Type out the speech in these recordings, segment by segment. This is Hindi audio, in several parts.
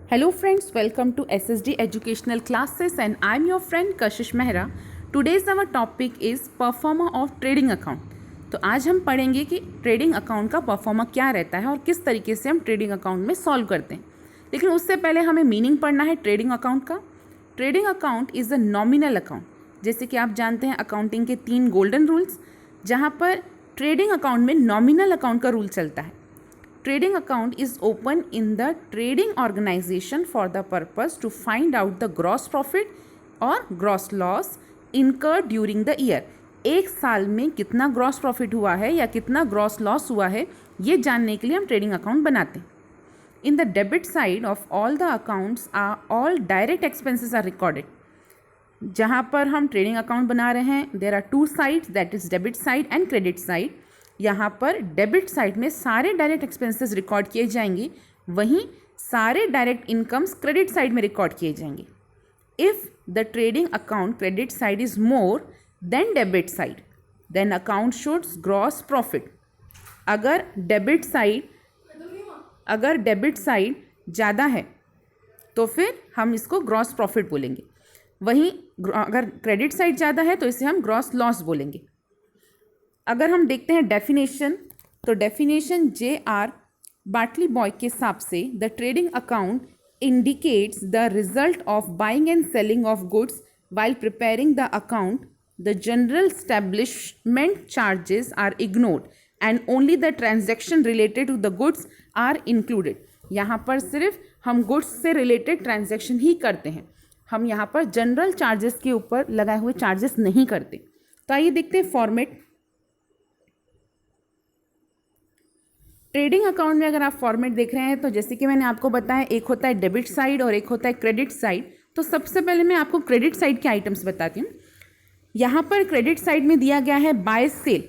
Hello friends, welcome to SSD Educational Classes and I'm your friend Kashish Mehra. Today's our topic is performer of trading account. तो आज हम पढ़ेंगे कि ट्रेडिंग अकाउंट का परफॉर्मा क्या रहता है और किस तरीके से हम ट्रेडिंग अकाउंट में सॉल्व करते हैं। लेकिन उससे पहले हमें मीनिंग पढ़ना है ट्रेडिंग अकाउंट का। Trading account is a nominal account. जैसे कि आप जानते हैं अकाउंटिंग के 3 गोल्डन रूल्स, जहाँ पर ट्रेडिंग अकाउंट में नॉमिनल अकाउंट का रूल चलता है। Trading account is open in the trading organization for the purpose to find out the gross profit or gross loss incurred during the year. एक साल में कितना ग्रॉस प्रॉफिट हुआ है या कितना ग्रॉस लॉस हुआ है, ये जानने के लिए हम ट्रेडिंग अकाउंट बनाते हैं. In the debit side of all the accounts are all direct expenses are recorded. जहाँ पर हम ट्रेडिंग अकाउंट बना रहे हैं, there are 2 sides, that is debit side and credit side. यहाँ पर डेबिट साइड में सारे डायरेक्ट एक्सपेंसेस रिकॉर्ड किए जाएंगे, वहीं सारे डायरेक्ट इनकम्स क्रेडिट साइड में रिकॉर्ड किए जाएंगे. If the trading account credit side is more than debit side, then account शोड्स ग्रॉस प्रॉफिट. अगर डेबिट साइड ज़्यादा है तो फिर हम इसको ग्रॉस प्रॉफिट बोलेंगे, वहीं अगर क्रेडिट साइड ज़्यादा है तो इसे हम ग्रॉस लॉस बोलेंगे. अगर हम देखते हैं डेफिनेशन, तो डेफिनेशन J.R. बाटली बॉय के हिसाब से the trading account indicates the result of buying and selling of goods while preparing the account. The general establishment charges are ignored and only the transaction related to the goods are included. यहाँ पर सिर्फ हम गुड्स से रिलेटेड ट्रांजैक्शन ही करते हैं, हम यहाँ पर जनरल चार्जेस के ऊपर लगाए हुए चार्जेस नहीं करते. तो आइए देखते हैं फॉर्मेट. ट्रेडिंग अकाउंट में अगर आप फॉर्मेट देख रहे हैं तो जैसे कि मैंने आपको बताया, एक होता है डेबिट साइड और एक होता है क्रेडिट साइड. तो सबसे पहले मैं आपको क्रेडिट साइड के आइटम्स बताती हूँ. यहाँ पर क्रेडिट साइड में दिया गया है बाय सेल.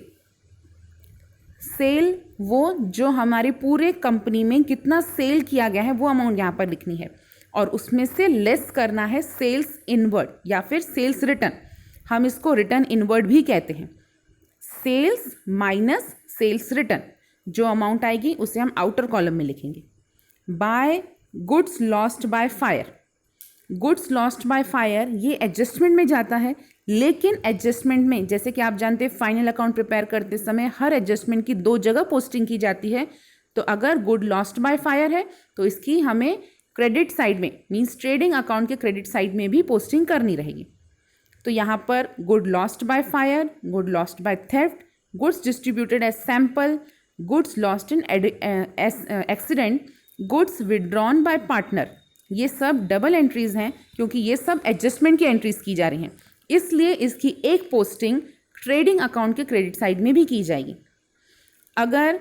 सेल वो जो हमारे पूरे कंपनी में कितना सेल किया गया है वो अमाउंट यहाँ पर लिखनी है, और उसमें से लेस करना है सेल्स इनवर्ड या फिर सेल्स रिटर्न. हम इसको रिटर्न इनवर्ड भी कहते हैं. सेल्स माइनस सेल्स रिटर्न, जो अमाउंट आएगी उसे हम आउटर कॉलम में लिखेंगे. By goods lost by fire. Goods lost by fire ये एडजस्टमेंट में जाता है, लेकिन एडजस्टमेंट में जैसे कि आप जानते हैं फाइनल अकाउंट प्रिपेयर करते समय हर एडजस्टमेंट की 2 जगह पोस्टिंग की जाती है. तो अगर गुड लॉस्ट बाय फायर है तो इसकी हमें क्रेडिट साइड में मीन्स ट्रेडिंग अकाउंट के क्रेडिट साइड में भी पोस्टिंग करनी रहेगी. तो यहाँ पर good lost by fire, good lost by theft, goods distributed as sample, goods lost in accident, goods withdrawn by partner, ये सब डबल एंट्रीज हैं क्योंकि ये सब एडजस्टमेंट की एंट्रीज की जा रही हैं. इसलिए इसकी एक पोस्टिंग ट्रेडिंग अकाउंट के क्रेडिट साइड में भी की जाएगी. अगर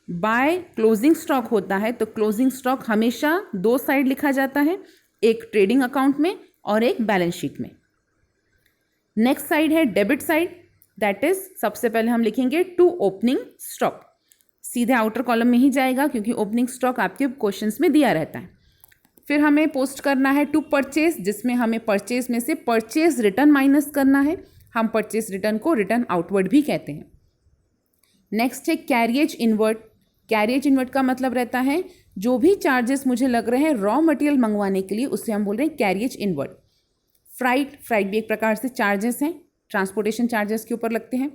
बाय क्लोजिंग स्टॉक होता है तो क्लोजिंग स्टॉक हमेशा 2 साइड लिखा जाता है, एक ट्रेडिंग अकाउंट में और एक बैलेंस शीट में. नेक्स्ट साइड है डेबिट साइड, दैट इज सबसे पहले हम लिखेंगे टू ओपनिंग स्टॉक. सीधे आउटर कॉलम में ही जाएगा क्योंकि ओपनिंग स्टॉक आपके क्वेश्चंस में दिया रहता है. फिर हमें पोस्ट करना है टू परचेज, जिसमें हमें परचेज में से परचेज रिटर्न माइनस करना है. हम परचेज रिटर्न को रिटर्न आउटवर्ड भी कहते हैं. नेक्स्ट है कैरिएज इनवर्ड. कैरिएज इनवर्ड का मतलब रहता है जो भी चार्जेस मुझे लग रहे हैं रॉ मटेरियल मंगवाने के लिए, उससे हम बोल रहे हैं कैरिएज इनवर्ड. फ्राइट भी एक प्रकार से चार्जेस हैं, ट्रांसपोर्टेशन चार्जेस के ऊपर लगते हैं.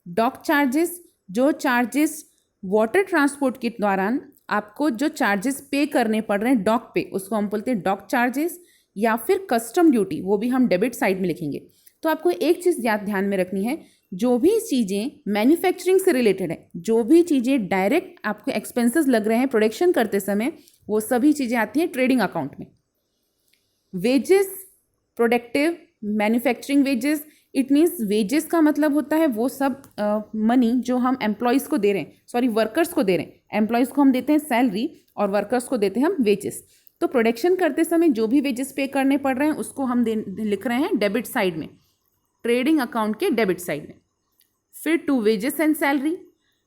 डॉक चार्जेस, जो चार्जेस वाटर ट्रांसपोर्ट के दौरान आपको जो चार्जेस पे करने पड़ रहे हैं डॉक पे, उसको हम बोलते हैं डॉक चार्जेस. या फिर कस्टम ड्यूटी, वो भी हम डेबिट साइड में लिखेंगे. तो आपको एक चीज़ ध्यान में रखनी है, जो भी चीज़ें मैन्युफैक्चरिंग से रिलेटेड है, जो भी चीज़ें डायरेक्ट आपको एक्सपेंसेस लग रहे हैं प्रोडक्शन करते समय, वो सभी चीज़ें आती हैं ट्रेडिंग अकाउंट में. Wages, productive manufacturing wages, it means wages का मतलब होता है वो सब मनी जो हम एम्प्लॉयज़ को दे रहे हैं, वर्कर्स को दे रहे हैं. एम्प्लॉयज़ को हम देते हैं सैलरी और वर्कर्स को देते हैं हम वेजेस. तो प्रोडक्शन करते समय जो भी वेजेस पे करने पड़ रहे हैं उसको हम लिख रहे हैं डेबिट साइड में, ट्रेडिंग अकाउंट के डेबिट साइड में. फिर टू वेजेस एंड सैलरी.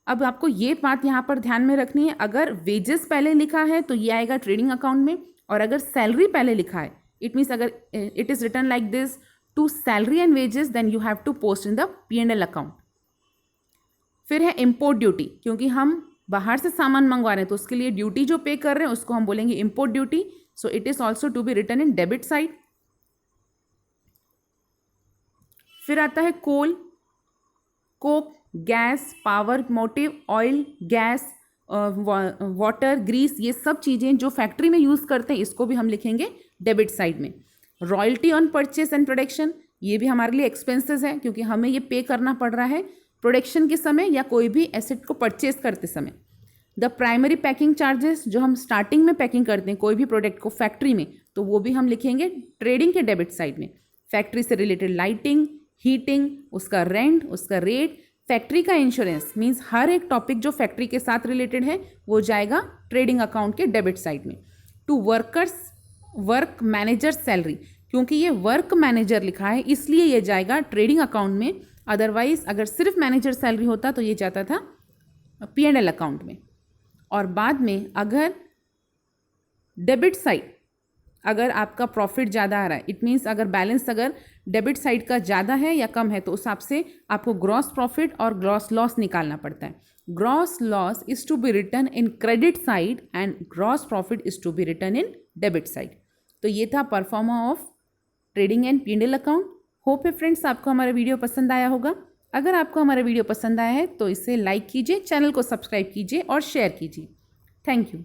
अब आपको ये बात यहाँ पर ध्यान में रखनी है, अगर वेजेस पहले लिखा है तो ये आएगा ट्रेडिंग अकाउंट में, और अगर सैलरी पहले लिखा है, इट मीन्स अगर it is written like this to salary and wages, then you have to post in the P&L account. फिर है इम्पोर्ट ड्यूटी, क्योंकि हम बाहर से सामान मंगवा रहे हैं तो उसके लिए ड्यूटी जो पे कर रहे हैं उसको हम बोलेंगे import duty, so it is also to be written in debit side. फिर आता है coal, coke, gas, power, motive, oil, gas, water, grease, ये सब चीज़ें जो फैक्ट्री में यूज़ करते हैं इसको भी हम लिखेंगे डेबिट साइड में। Royalty on purchase and production, ये भी हमारे लिए एक्सपेंसेस है क्योंकि हमें ये पे करना पड़ रहा है प्रोडक्शन के समय या कोई भी एसेट को परचेस करते समय। द प्राइमरी पैकिंग चार्जेस, जो हम स्टार्टिंग में पैकिंग करते हैं कोई भी प्रोडक्ट को फैक्ट्री में, तो वो भी हम लिखेंगे ट्रेडिंग के डेबिट साइड में। फैक्ट्री से रिलेटेड लाइटिंग, हीटिंग, उसका रेंट, उसका रेट, फैक्ट्री का इंश्योरेंस, मीन्स हर एक टॉपिक जो फैक्ट्री के साथ रिलेटेड है वो जाएगा ट्रेडिंग अकाउंट के डेबिट साइड में। To workers, work manager salary, क्योंकि ये वर्क मैनेजर लिखा है इसलिए ये जाएगा ट्रेडिंग अकाउंट में, अदरवाइज अगर सिर्फ मैनेजर सैलरी होता तो ये जाता था P&L अकाउंट में। और बाद में अगर डेबिट साइड, अगर आपका प्रॉफिट ज़्यादा आ रहा है, इट मीन्स अगर बैलेंस अगर डेबिट साइड का ज़्यादा है या कम है तो उस हिसाब से आपको ग्रॉस प्रॉफिट और ग्रॉस लॉस निकालना पड़ता है। Gross loss is to be written in credit side and gross profit is to be written in debit side. तो ये था proforma of trading and P&L account. Hope है फ्रेंड्स आपको हमारा वीडियो पसंद आया होगा। अगर आपको हमारा वीडियो पसंद आया है तो इसे लाइक कीजिए, चैनल को सब्सक्राइब कीजिए और शेयर कीजिए। Thank you.